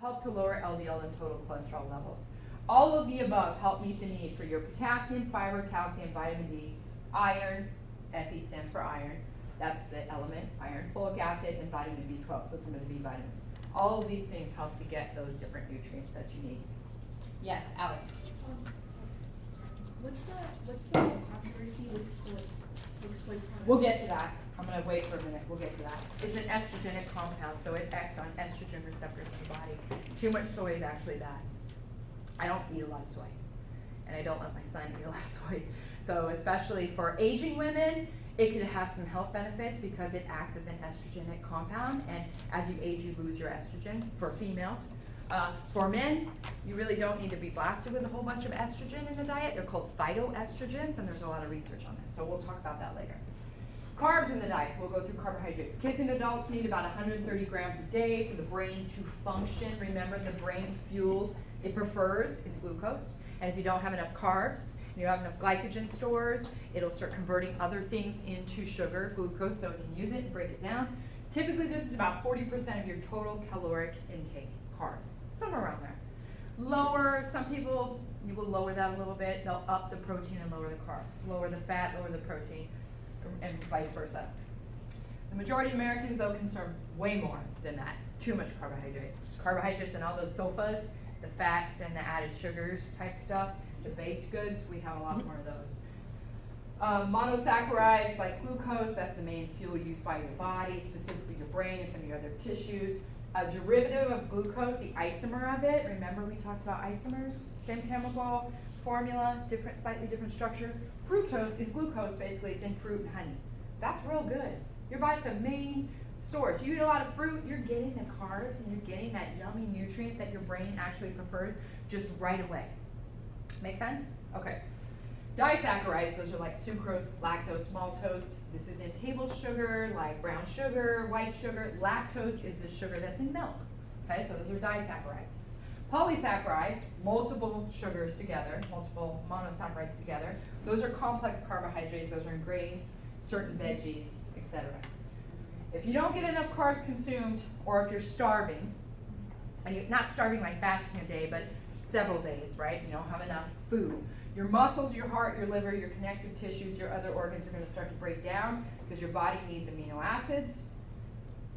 help to lower LDL and total cholesterol levels. All of the above help meet the need for your potassium, fiber, calcium, vitamin D, iron, Fe stands for iron, that's the element, iron, folic acid, and vitamin B12, so some of the B vitamins. All of these things help to get those different nutrients that you need. Yes, Alec? What's the controversy with soy products? We'll get to that. I'm going to wait for a minute. We'll get to that. It's an estrogenic compound, so it acts on estrogen receptors in the body. Too much soy is actually bad. I don't eat a lot of soy, and I don't let my son eat a lot of soy. So especially for aging women, it could have some health benefits because it acts as an estrogenic compound, and as you age, you lose your estrogen for females. For men, you really don't need to be blasted with a whole bunch of estrogen in the diet. They're called phytoestrogens, and there's a lot of research on this, so we'll talk about that later. Carbs in the diet, so we'll go through carbohydrates. Kids and adults need about 130 grams a day for the brain to function. Remember, the brain's fuel it prefers is glucose, and if you don't have enough carbs, and you don't have enough glycogen stores, it'll start converting other things into sugar, glucose, so it can use it and break it down. Typically, this is about 40% of your total caloric intake, carbs, somewhere around there. Lower, some people, you will lower that a little bit. They'll up the protein and lower the carbs. Lower the fat, lower the protein, and vice versa. The majority of Americans, though, consume way more than that. Too much carbohydrates. Carbohydrates and all those sofas, the fats and the added sugars type stuff, the baked goods, we have a lot more of those. Monosaccharides like glucose, that's the main fuel used by your body, specifically your brain and some of your other tissues. A derivative of glucose, the isomer of it, remember we talked about isomers? Same chemical formula, slightly different structure. Fructose is glucose, basically, it's in fruit and honey. That's real good. Your body's a main source. You eat a lot of fruit, you're getting the carbs and you're getting that yummy nutrient that your brain actually prefers just right away. Make sense? Okay. Disaccharides, those are like sucrose, lactose, maltose. This is in table sugar, like brown sugar, white sugar. Lactose is the sugar that's in milk. Okay, so those are disaccharides. Polysaccharides, multiple sugars together, multiple monosaccharides together. Those are complex carbohydrates. Those are in grains, certain veggies, etc. If you don't get enough carbs consumed, or if you're starving, and you're not starving like fasting a day, but several days, right? You don't have enough food. Your muscles, your heart, your liver, your connective tissues, your other organs are going to start to break down because your body needs amino acids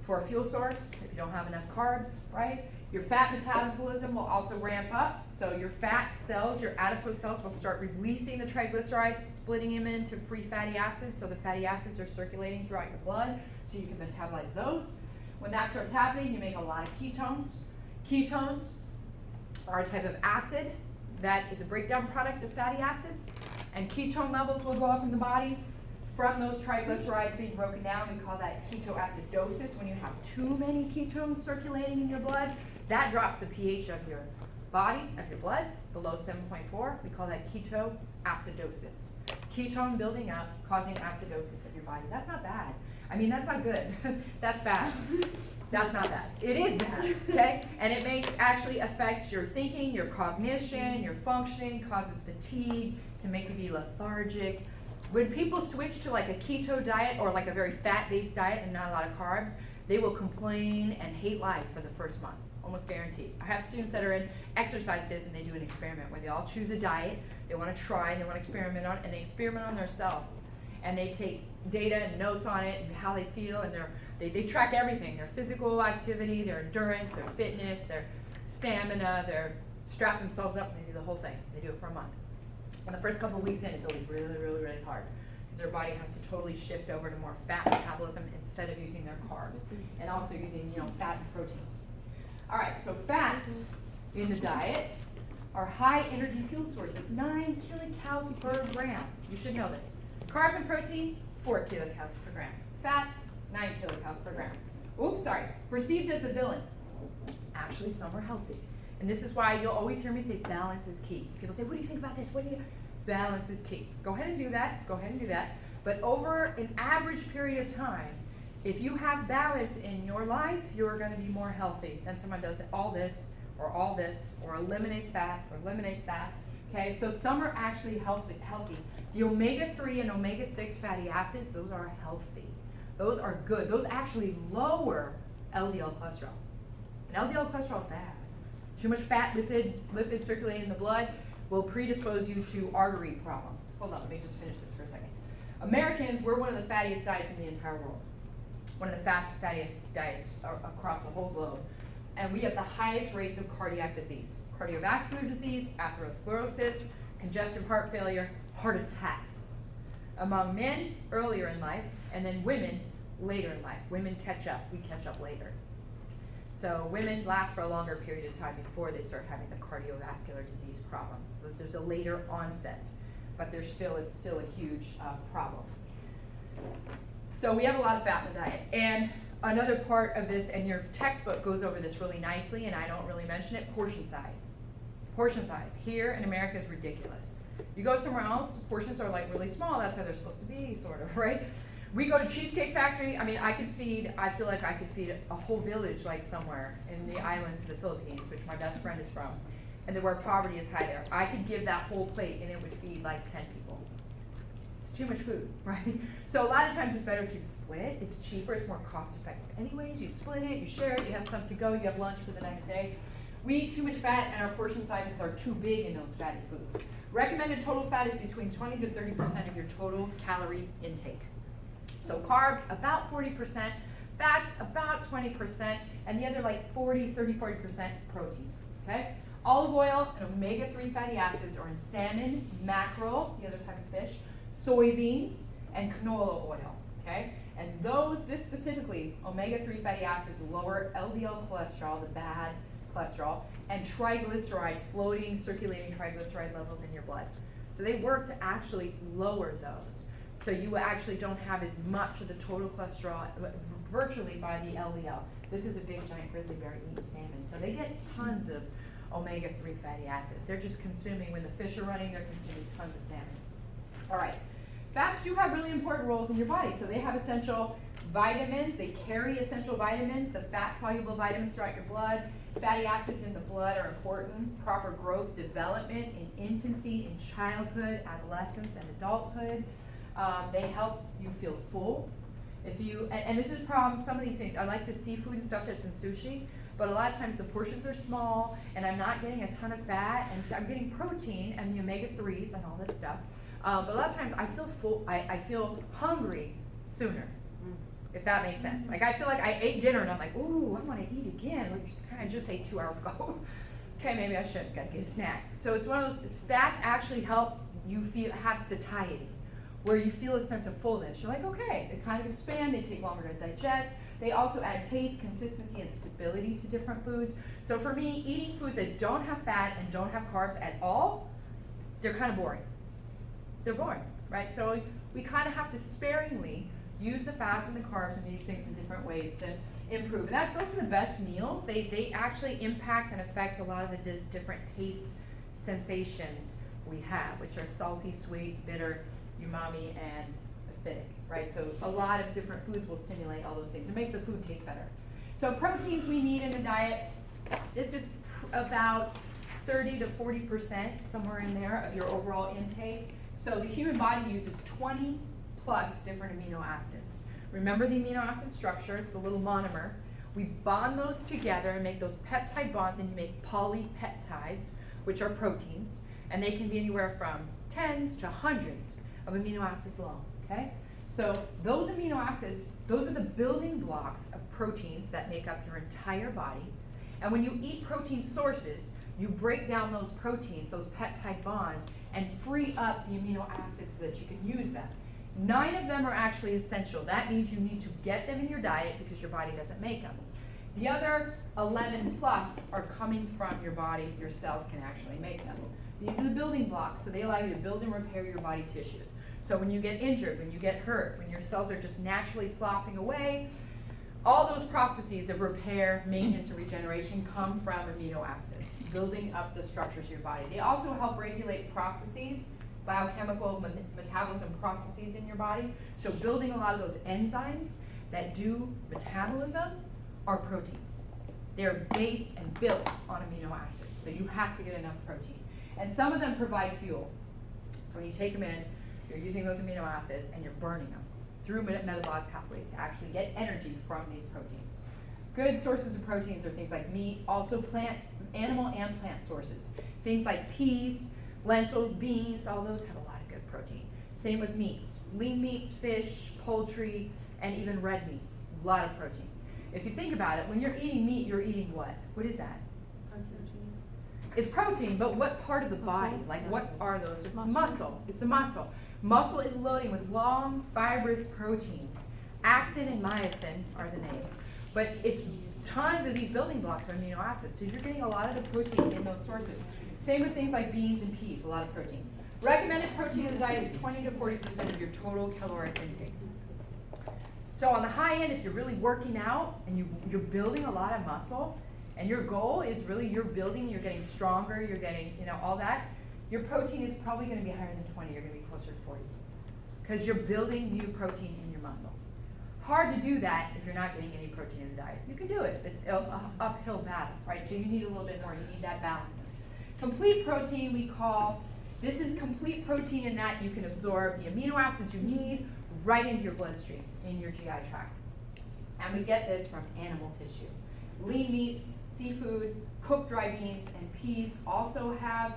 for a fuel source if you don't have enough carbs, right? Your fat metabolism will also ramp up. So your fat cells, your adipose cells will start releasing the triglycerides, splitting them into free fatty acids. So the fatty acids are circulating throughout your blood so you can metabolize those. When that starts happening, you make a lot of ketones. Ketones are a type of acid that is a breakdown product of fatty acids, and ketone levels will go up in the body from those triglycerides being broken down. We call that ketoacidosis. When you have too many ketones circulating in your blood, that drops the pH of your body, of your blood, below 7.4. We call that ketoacidosis. Ketone building up, causing acidosis of your body. That's not bad. I mean, that's not good. That's bad. That's not bad. It is bad, okay? And it actually affects your thinking, your cognition, your functioning, causes fatigue, can make you be lethargic. When people switch to like a keto diet or like a very fat-based diet and not a lot of carbs, they will complain and hate life for the first month, almost guaranteed. I have students that are in exercise biz and they do an experiment where they all choose a diet, they want to try and they want to experiment on, and they experiment on themselves. And they take data and notes on it and how they feel, and they track everything, their physical activity, their endurance, their fitness, their stamina, their strap themselves up, and they do the whole thing. They do it for a month. And the first couple of weeks in, it's always really, really, really hard because their body has to totally shift over to more fat metabolism instead of using their carbs and also using, fat and protein. All right, so fats in the diet are high energy fuel sources, 9 kilocalories per gram. You should know this. Carbs and protein, 4 kilocalories per gram. Fat, 9 kilocalories per gram. Oops, sorry. Perceived as a villain. Actually, some are healthy. And this is why you'll always hear me say balance is key. People say, what do you think about this? Balance is key. Go ahead and do that. Go ahead and do that. But over an average period of time, if you have balance in your life, you're going to be more healthy than someone does all this, or eliminates that, or eliminates that. Okay, so some are actually healthy. The omega-3 and omega-6 fatty acids, those are healthy. Those are good. Those actually lower LDL cholesterol. And LDL cholesterol is bad. Too much fat, lipid circulating in the blood will predispose you to artery problems. Hold on, let me just finish this for a second. Americans, we're one of the fattiest diets in the entire world. One of the fattiest diets across the whole globe. And we have the highest rates of cardiac disease, cardiovascular disease, atherosclerosis, congestive heart failure, heart attacks. Among men, earlier in life, and then women, later in life. Women catch up, we catch up later. So women last for a longer period of time before they start having the cardiovascular disease problems. There's a later onset, but it's still a huge problem. So we have a lot of fat in the diet. And another part of this, and your textbook goes over this really nicely, and I don't really mention it, portion size. Portion size here in America is ridiculous. You go somewhere else, portions are like really small, that's how they're supposed to be, sort of, right? We go to Cheesecake Factory, I mean, I feel like I could feed a whole village like somewhere in the islands of the Philippines, which my best friend is from, and where poverty is high there. I could give that whole plate and it would feed like 10 people. It's too much food, right? So a lot of times it's better to split, it's cheaper, it's more cost effective anyways. You split it, you share it, you have some to go, you have lunch for the next day. We eat too much fat and our portion sizes are too big in those fatty foods. Recommended total fat is between 20 to 30% of your total calorie intake. So carbs, about 40%, fats, about 20%, and the other like 40% protein, okay? Olive oil and omega-3 fatty acids are in salmon, mackerel, the other type of fish, soybeans, and canola oil, okay? And this specifically, omega-3 fatty acids lower LDL cholesterol, the bad cholesterol, and triglyceride, floating, circulating triglyceride levels in your blood. So they work to actually lower those. So you actually don't have as much of the total cholesterol virtually by the LDL. This is a big giant grizzly bear eating salmon. So they get tons of omega-3 fatty acids. They're just consuming, when the fish are running, they're consuming tons of salmon. All right. Fats do have really important roles in your body. So they have essential vitamins. They carry essential vitamins, the fat-soluble vitamins throughout your blood. Fatty acids in the blood are important. Proper growth development in infancy, in childhood, adolescence, and adulthood. They help you feel full. And this is a problem, some of these things, I like the seafood and stuff that's in sushi, but a lot of times the portions are small, and I'm not getting a ton of fat, and I'm getting protein and the omega-3s and all this stuff. But a lot of times I feel full, I feel hungry sooner, if that makes sense. Like I feel like I ate dinner and I'm like, ooh, I want to eat again. Like, I just ate 2 hours ago. Okay, maybe I should, gotta get a snack. So it's one of those, fats actually help you have satiety, where you feel a sense of fullness. You're like, okay, they kind of expand, they take longer to digest. They also add taste, consistency, and stability to different foods. So for me, eating foods that don't have fat and don't have carbs at all, they're kind of boring. They're boring, right? So we kind of have to sparingly use the fats and the carbs and these things in different ways to improve. And those are the best meals. They actually impact and affect a lot of the different taste sensations we have, which are salty, sweet, bitter, umami, and acidic, right? So a lot of different foods will stimulate all those things and make the food taste better. So proteins we need in the diet, this is about 30 to 40%, somewhere in there, of your overall intake. So the human body uses 20 plus different amino acids. Remember the amino acid structure, it's the little monomer. We bond those together and make those peptide bonds, and you make polypeptides, which are proteins, and they can be anywhere from tens to hundreds of amino acids long, okay? So those amino acids, those are the building blocks of proteins that make up your entire body. And when you eat protein sources, you break down those proteins, those peptide bonds, and free up the amino acids so that you can use them. 9 of them are actually essential. That means you need to get them in your diet because your body doesn't make them. The other 11 plus are coming from your body. Your cells can actually make them. These are the building blocks, so they allow you to build and repair your body tissues. So when you get injured, when you get hurt, when your cells are just naturally sloughing away, all those processes of repair, maintenance, and regeneration come from amino acids, building up the structures of your body. They also help regulate processes, biochemical metabolism processes in your body. So building a lot of those enzymes that do metabolism are proteins. They're based and built on amino acids, so you have to get enough protein. And some of them provide fuel. So when you take them in, you're using those amino acids and you're burning them through metabolic pathways to actually get energy from these proteins. Good sources of proteins are things like meat, also plant animal and plant sources. Things like peas, lentils, beans, all those have a lot of good protein. Same with meats. Lean meats, fish, poultry, and even red meats. A lot of protein. If you think about it, when you're eating meat, you're eating what? What is that? Protein. It's protein, but what part of the body? Muscle. Like what are those? Muscle. Muscle. It's the muscle. Muscle is loading with long, fibrous proteins. Actin and myosin are the names. But it's tons of these building blocks of amino acids. So you're getting a lot of the protein in those sources. Same with things like beans and peas, a lot of protein. Recommended protein in the diet is 20 to 40% of your total caloric intake. So on the high end, if you're really working out and you're building a lot of muscle, and your goal is really you're building, you're getting stronger, you're getting, all that, your protein is probably going to be higher than 20, you're going to be closer to 40. Because you're building new protein in your muscle. Hard to do that if you're not getting any protein in the diet. You can do it, it's an uphill battle, right? So you need a little bit more, you need that balance. Complete protein we call, this is complete protein in that you can absorb the amino acids you need right into your bloodstream, in your GI tract. And we get this from animal tissue. Lean meats, seafood, cooked dry beans, and peas also have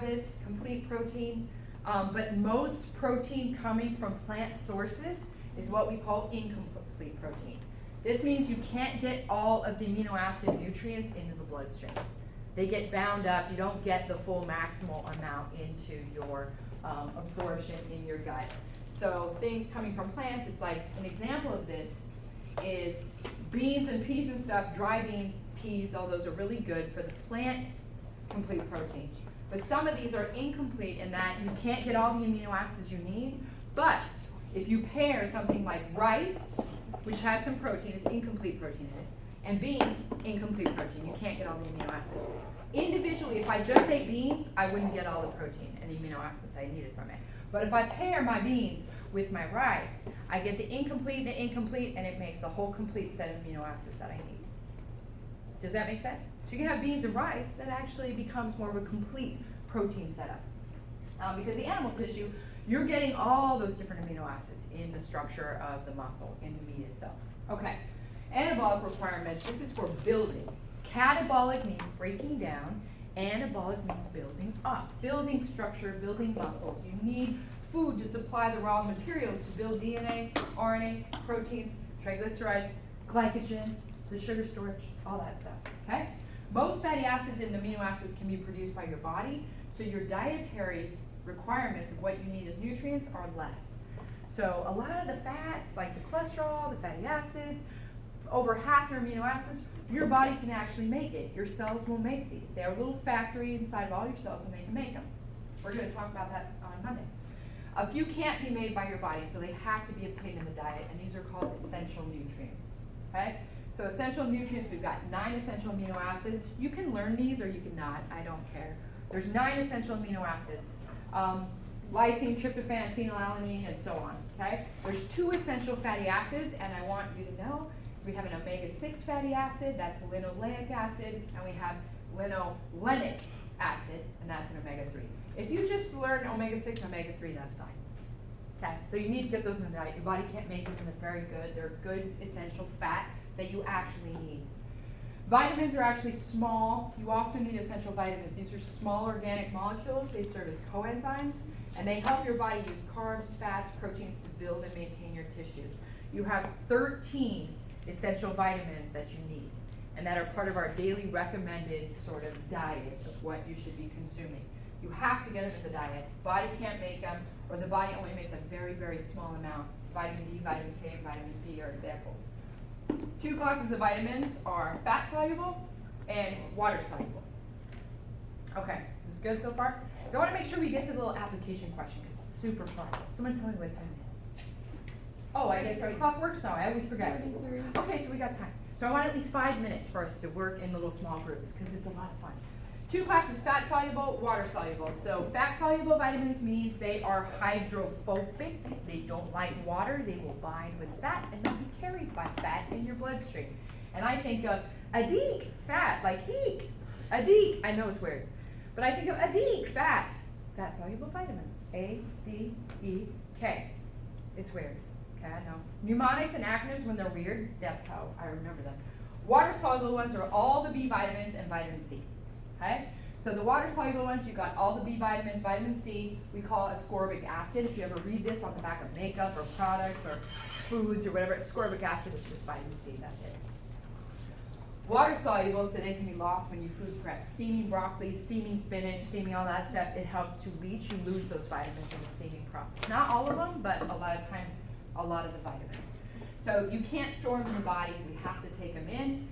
this complete protein. But most protein coming from plant sources is what we call incomplete protein. This means you can't get all of the amino acid nutrients into the bloodstream. They get bound up, you don't get the full maximal amount into your absorption in your gut. So things coming from plants, it's like an example of this is beans and peas and stuff, dry beans, peas, all those are really good for the plant complete protein. But some of these are incomplete in that you can't get all the amino acids you need, but if you pair something like rice, which has some protein, it's incomplete protein in it, and beans, incomplete protein, you can't get all the amino acids. Individually, if I just ate beans, I wouldn't get all the protein and the amino acids I needed from it. But if I pair my beans with my rice, I get the incomplete, and it makes the whole complete set of amino acids that I need. Does that make sense? So you can have beans and rice that actually becomes more of a complete protein setup. Because the animal tissue, you're getting all those different amino acids in the structure of the muscle, in the meat itself. Okay, anabolic requirements, this is for building. Catabolic means breaking down, anabolic means building up, building structure, building muscles. You need food to supply the raw materials to build DNA, RNA, proteins, triglycerides, glycogen, the sugar storage, all that stuff, okay? Most fatty acids and amino acids can be produced by your body, so your dietary requirements of what you need as nutrients are less. So a lot of the fats, like the cholesterol, the fatty acids, over half your amino acids, your body can actually make it. Your cells will make these. They are a little factory inside of all your cells and they can make them. We're going to talk about that on Monday. A few can't be made by your body, so they have to be obtained in the diet, and these are called essential nutrients, okay? So essential nutrients, we've got 9 essential amino acids. You can learn these or you can not, I don't care. There's 9 essential amino acids. Lysine, tryptophan, phenylalanine, and so on, okay? There's 2 essential fatty acids, and I want you to know we have an omega-6 fatty acid, that's linoleic acid, and we have linolenic acid, and that's an omega-3. If you just learn omega-6 and omega-3, that's fine. Okay, so you need to get those in the diet. Your body can't make them, and they're very good. They're good essential fat that you actually need. Vitamins are actually small. You also need essential vitamins. These are small organic molecules. They serve as coenzymes, and they help your body use carbs, fats, proteins to build and maintain your tissues. You have 13 essential vitamins that you need, and that are part of our daily recommended sort of diet of what you should be consuming. You have to get them in the diet. Body can't make them, or the body only makes a very, very small amount. Vitamin D, vitamin K, and vitamin B are examples. 2 classes of vitamins are fat soluble and water soluble. Okay, this is good so far? So I want to make sure we get to the little application question because it's super fun. Someone tell me what time it is. Oh, I guess our clock works now. I always forget. 33. Okay, so we got time. So I want at least 5 minutes for us to work in little small groups because it's a lot of fun. 2 classes, fat soluble, water soluble. So fat soluble vitamins means they are hydrophobic. They don't like water. They will bind with fat and they'll be carried by fat in your bloodstream. And I think of adik, fat, like eek. Adik, I know it's weird. But I think of adik, fat. Fat soluble vitamins. A-D-E-K. It's weird. Okay, I know. Mnemonics and acronyms, when they're weird, that's how I remember them. Water-soluble ones are all the B vitamins and vitamin C, okay? So the water-soluble ones, you got all the B vitamins, vitamin C, we call ascorbic acid. If you ever read this on the back of makeup or products or foods or whatever, ascorbic acid is just vitamin C, that's it. Water-soluble, so they can be lost when you food prep. Steaming broccoli, steaming spinach, steaming all that stuff, it helps to leach. You lose those vitamins in the steaming process. Not all of them, but a lot of times, a lot of the vitamins. So you can't store them in the body, we have to take them in.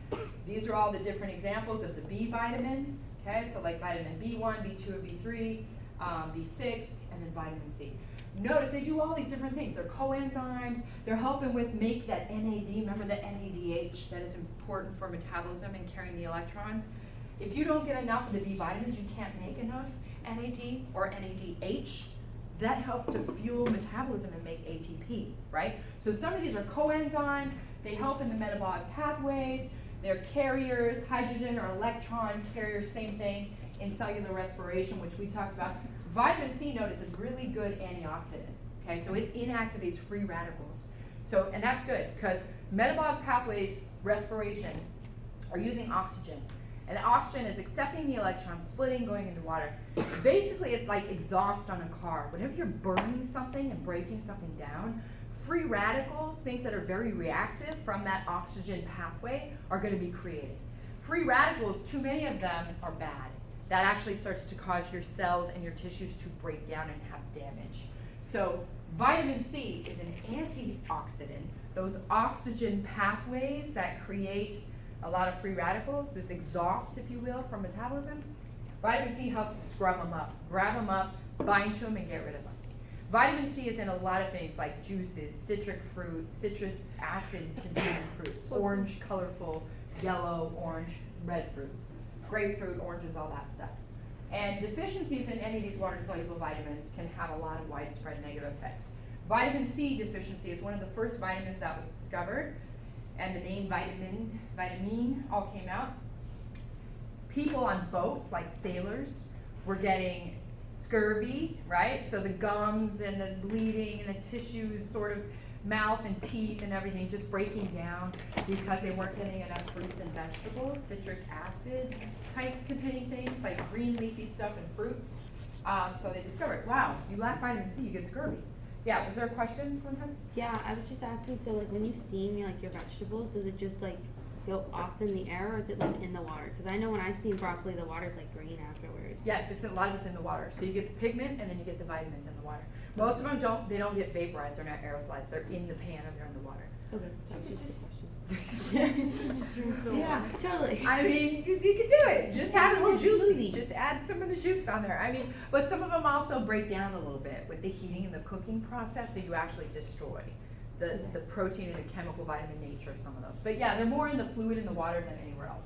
These are all the different examples of the B vitamins, okay? So like vitamin B1, B2, and B3, B6, and then vitamin C. Notice they do all these different things. They're coenzymes, they're helping with make that NAD, remember the NADH that is important for metabolism and carrying the electrons? If you don't get enough of the B vitamins, you can't make enough NAD or NADH. That helps to fuel metabolism and make ATP, right? So some of these are coenzymes, they help in the metabolic pathways, they're carriers, hydrogen or electron carriers, same thing in cellular respiration, which we talked about. Vitamin C, notice, is a really good antioxidant, okay? So it inactivates free radicals. So, and that's good, because metabolic pathways, respiration, are using oxygen. And oxygen is accepting the electrons, splitting, going into water. Basically, it's like exhaust on a car. Whenever you're burning something and breaking something down, free radicals, things that are very reactive from that oxygen pathway, are going to be created. Free radicals, too many of them are bad. That actually starts to cause your cells and your tissues to break down and have damage. So vitamin C is an antioxidant. Those oxygen pathways that create a lot of free radicals, this exhaust, if you will, from metabolism, vitamin C helps to scrub them up, grab them up, bind to them, and get rid of them. Vitamin C is in a lot of things like juices, citric fruit, citrus acid containing fruits, orange, colorful, yellow, orange, red fruits, grapefruit, oranges, all that stuff. And deficiencies in any of these water-soluble vitamins can have a lot of widespread negative effects. Vitamin C deficiency is one of the first vitamins that was discovered, and the name vitamine all came out. People on boats, like sailors, were getting scurvy, right? So the gums and the bleeding and the tissues, sort of mouth and teeth and everything just breaking down because they weren't getting enough fruits and vegetables, citric acid type containing things like green leafy stuff and fruits. So they discovered, wow, you lack vitamin C, you get scurvy. Yeah, was there questions one time? Yeah, I was just asking, so like when you steam your vegetables, does it just like go off in the air or is it like in the water? Because I know when I steam broccoli, the water's like green afterwards. Yes, a lot of it's in the water. So you get the pigment and then you get the vitamins in the water. Most of them don't get vaporized, they're not aerosolized, they're in the pan and they're in the water. Okay, so it's just a question. Yeah, Totally. I mean, you can do it. Just have it a little juicy. Smoothies. Just add some of the juice on there. I mean, but some of them also break down a little bit with the heating and the cooking process, so you actually destroy the protein and the chemical vitamin nature of some of those. But yeah, they're more in the fluid in the water than anywhere else.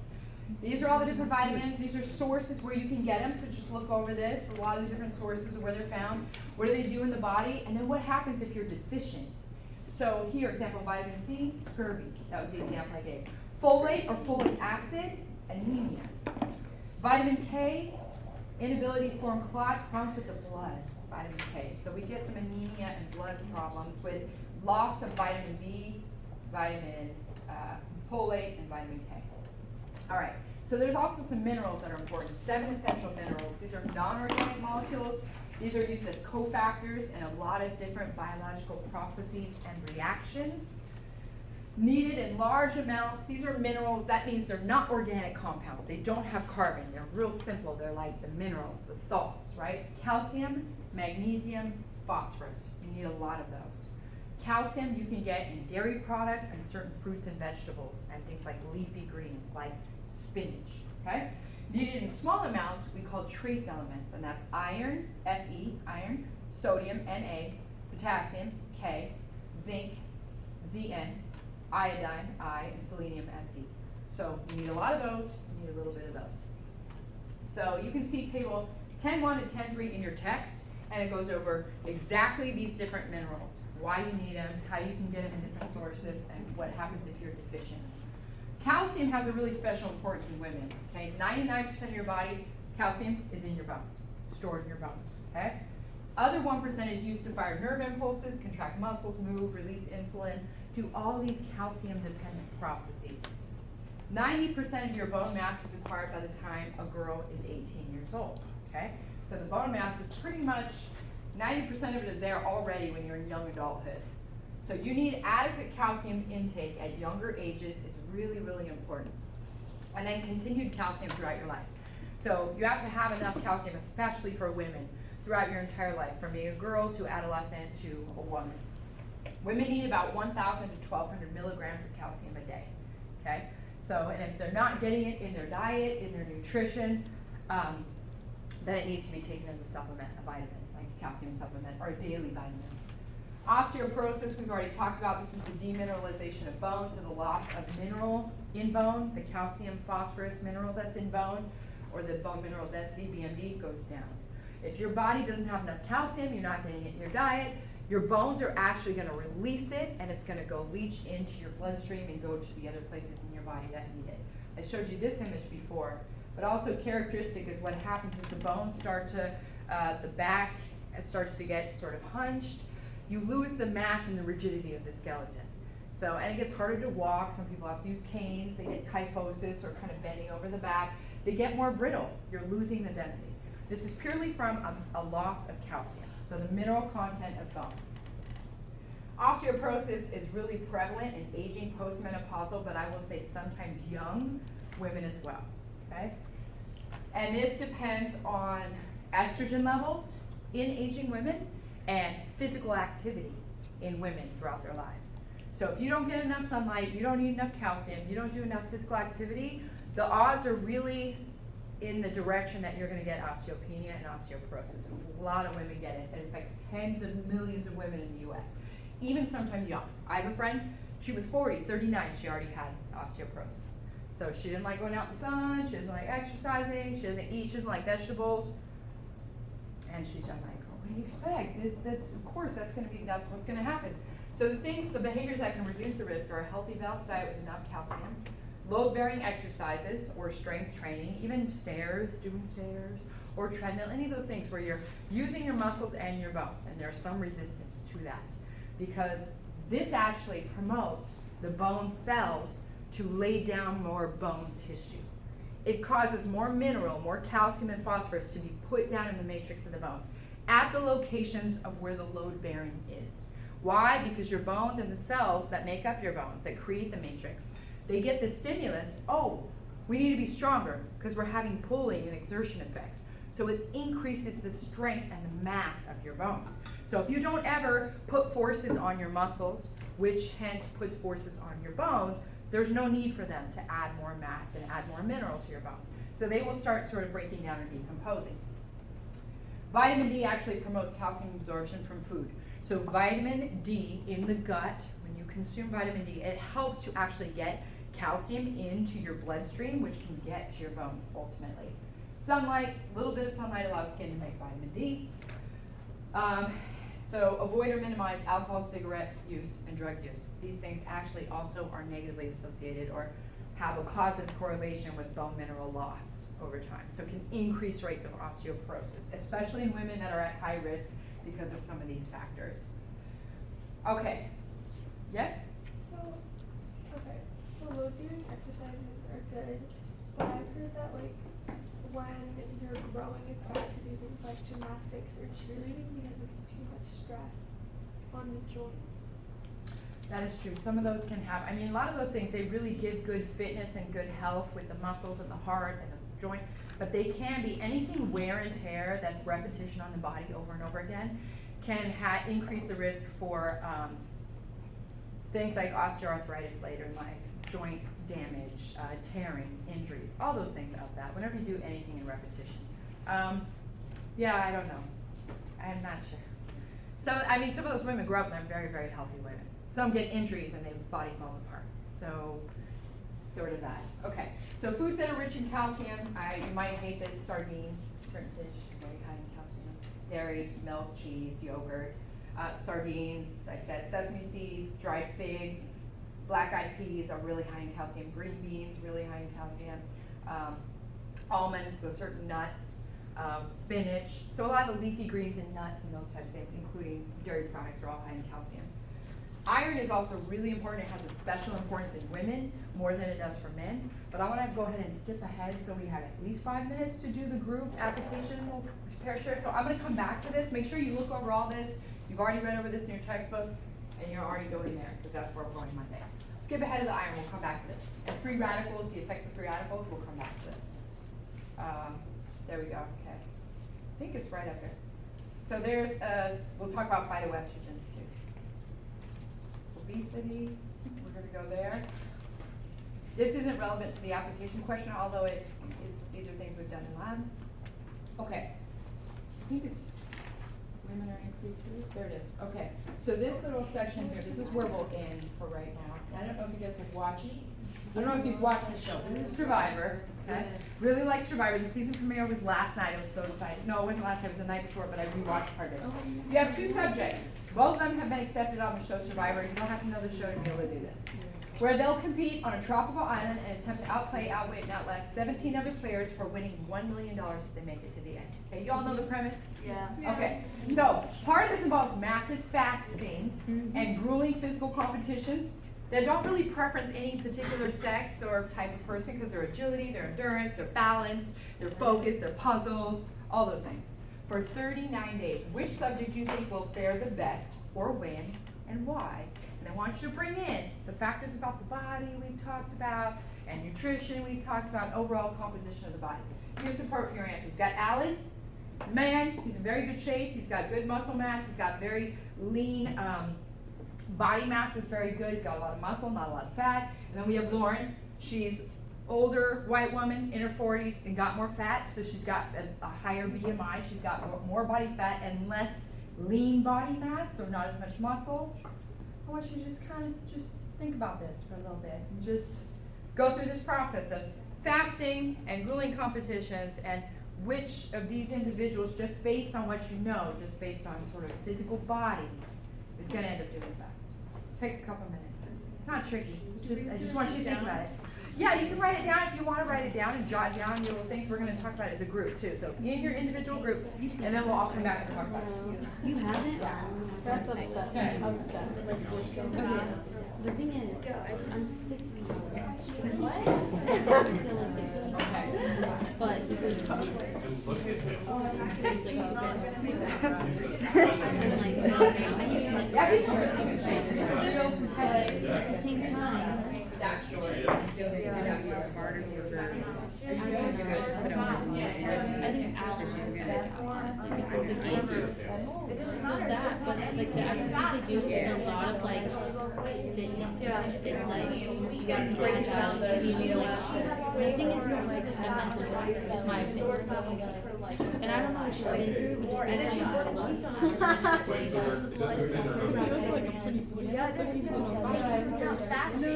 These are all the different vitamins. These are sources where you can get them, so just look over this. A lot of the different sources of where they're found. What do they do in the body? And then what happens if you're deficient? So here, example, vitamin C, scurvy. That was the example I gave. Folate or folic acid, anemia. Vitamin K, inability to form clots, problems with the blood, vitamin K. So we get some anemia and blood problems with loss of vitamin B, vitamin folate, and vitamin K. All right, so there's also some minerals that are important, 7 essential minerals. These are non-organic molecules. These are used as cofactors in a lot of different biological processes and reactions. Needed in large amounts. These are minerals. That means they're not organic compounds. They don't have carbon. They're real simple. They're like the minerals, the salts, right? Calcium, magnesium, phosphorus. You need a lot of those. Calcium you can get in dairy products and certain fruits and vegetables and things like leafy greens like spinach, okay? Needed in small amounts, we call trace elements, and that's iron, Fe, iron, sodium, Na, potassium, K, zinc, Zn, iodine, I, and selenium, Se. So you need a lot of those, you need a little bit of those. So you can see table 10.1 and 10.3 in your text, and it goes over exactly these different minerals, why you need them, how you can get them in different sources, and what happens if you're deficient. Calcium has a really special importance in women, okay? 99% of your body, calcium is in your bones, stored in your bones, okay? Other 1% is used to fire nerve impulses, contract muscles, move, release insulin, do all these calcium-dependent processes. 90% of your bone mass is acquired by the time a girl is 18 years old, okay? So the bone mass is pretty much, 90% of it is there already when you're in young adulthood. So you need adequate calcium intake at younger ages is really, really important. And then continued calcium throughout your life. So you have to have enough calcium, especially for women, throughout your entire life, from being a girl to adolescent to a woman. Women need about 1,000 to 1,200 milligrams of calcium a day, okay? So, and if they're not getting it in their diet, in their nutrition, then it needs to be taken as a supplement, a vitamin, like a calcium supplement or a daily vitamin. Osteoporosis, we've already talked about. This is the demineralization of bone, so the loss of mineral in bone, the calcium phosphorus mineral that's in bone, or the bone mineral density, BMD, goes down. If your body doesn't have enough calcium, you're not getting it in your diet, your bones are actually going to release it, and it's going to go leach into your bloodstream and go to the other places in your body that need it. I showed you this image before, but also characteristic is what happens is the bones start to, the back starts to get sort of hunched. You lose the mass and the rigidity of the skeleton. So, and it gets harder to walk. Some people have to use canes. They get kyphosis or kind of bending over the back. They get more brittle. You're losing the density. This is purely from a loss of calcium, so the mineral content of bone. Osteoporosis is really prevalent in aging postmenopausal, but I will say sometimes young women as well, okay? And this depends on estrogen levels in aging women and physical activity in women throughout their lives. So if you don't get enough sunlight, you don't need enough calcium, you don't do enough physical activity, the odds are really in the direction that you're going to get osteopenia and osteoporosis. A lot of women get it. It affects tens of millions of women in the U.S., even sometimes young. I have a friend, she was 40, 39, she already had osteoporosis. So she didn't like going out in the sun, she doesn't like exercising, she doesn't eat, she doesn't like vegetables. And she's like, oh, what do you expect? That's, of course, that's what's going to happen. So the behaviors that can reduce the risk are a healthy, balanced diet with enough calcium, load-bearing exercises or strength training, even doing stairs, or treadmill, any of those things where you're using your muscles and your bones, and there's some resistance to that. Because this actually promotes the bone cells to lay down more bone tissue. It causes more mineral, more calcium and phosphorus to be put down in the matrix of the bones at the locations of where the load bearing is. Why? Because your bones and the cells that make up your bones, that create the matrix, they get the stimulus, oh, we need to be stronger because we're having pulling and exertion effects. So it increases the strength and the mass of your bones. So if you don't ever put forces on your muscles, which hence puts forces on your bones, there's no need for them to add more mass and add more minerals to your bones. So they will start sort of breaking down and decomposing. Vitamin D actually promotes calcium absorption from food. So vitamin D in the gut, when you consume vitamin D, it helps to actually get calcium into your bloodstream, which can get to your bones ultimately. Sunlight, a little bit of sunlight allows skin to make vitamin D. So avoid or minimize alcohol, cigarette use, and drug use. These things actually also are negatively associated or have a positive correlation with bone mineral loss over time. So it can increase rates of osteoporosis, especially in women that are at high risk because of some of these factors. Okay, yes? So load-bearing exercises are good, but I've heard that like when you're growing, it's best to do things like gymnastics or cheerleading because it's too much stress on the joints. That is true. Some of those can have, I mean, a lot of those things, they really give good fitness and good health with the muscles and the heart and the joint, but they can be anything wear and tear that's repetition on the body over and over again can increase the risk for things like osteoarthritis later in life, joint damage, tearing, injuries, all those things out that, whenever you do anything in repetition. Yeah, I don't know. I'm not sure. So, I mean, some of those women grow up and they're very, very healthy women. Some get injuries and their body falls apart. So, sort of that. Okay, so foods that are rich in calcium, you might hate this, sardines, certain fish, very high in calcium. Dairy, milk, cheese, yogurt, sardines, I said sesame seeds, dried figs, black-eyed peas are really high in calcium. Green beans, really high in calcium. Almonds, so certain nuts, spinach. So a lot of the leafy greens and nuts and those types of things, including dairy products, are all high in calcium. Iron is also really important. It has a special importance in women more than it does for men. But I want to go ahead and skip ahead so we have at least 5 minutes to do the group application. We'll prepare share. So I'm going to come back to this. Make sure you look over all this. You've already read over this in your textbook, and you're already going there because that's where we're going Monday. Skip ahead of the iron. We'll come back to this. And free radicals, the effects of free radicals. We'll come back to this. There we go. Okay. I think it's right up there. So there's we'll talk about phytoestrogens too. Obesity, we're going to go there. This isn't relevant to the application question, although these are things we've done in lab. Okay. I think it's women are increased risk. There it is. Okay. So this little section here, this is where we'll end for right now. I don't know if you guys have watched. I don't know if you've watched the show. This is Survivor. Okay. Really like Survivor. The season premiere was last night. I was so excited. No, it wasn't last night. It was the night before, but I rewatched part of it. You have 2 subjects. Both of them have been accepted on the show Survivor. You don't have to know the show to be able to do this. Where they'll compete on a tropical island and attempt to outplay, outwit, and outlast 17 other players for winning $1 million if they make it to the end. Okay, you all know the premise? Yeah. Okay, so part of this involves massive fasting and grueling physical competitions that don't really preference any particular sex or type of person because their agility, their endurance, their balance, their focus, their puzzles, all those things. For 39 days, which subject do you think will fare the best or win and why? And I want you to bring in the factors about the body we've talked about and nutrition we've talked about and overall composition of the body. Here's some part for your answers. We've got Alan. He's a man. He's in very good shape. He's got good muscle mass. He's got very lean body mass is very good. He's got a lot of muscle, not a lot of fat. And then we have Lauren. She's older white woman in her 40s and got more fat, so she's got a higher BMI. She's got more body fat and less lean body mass, so not as much muscle. I want you to just kind of just think about this for a little bit and just go through this process of fasting and grueling competitions and which of these individuals, just based on what you know, just based on sort of physical body, is going to end up doing best. Take a couple minutes. It's not tricky. It's just, I just want you to think about it. Yeah, you can write it down if you want to write it down and jot down your little things. We're going to talk about it as a group too. So in your individual groups, and then we'll all come back and talk about it. You haven't? That's upsetting. Okay. Obsessed. Okay. The thing is, I'm thinking, what? I feel like it's, Okay. but at the same time, That's yours. I think Alex is best, honestly, because the game does that, but like the activities they do is a lot of like fitness. It's like you got to stretch out, you need like nothing is more like the mental drive, is my opinion. And I don't know what she's been through, but she's been through a lot. He looks like a pretty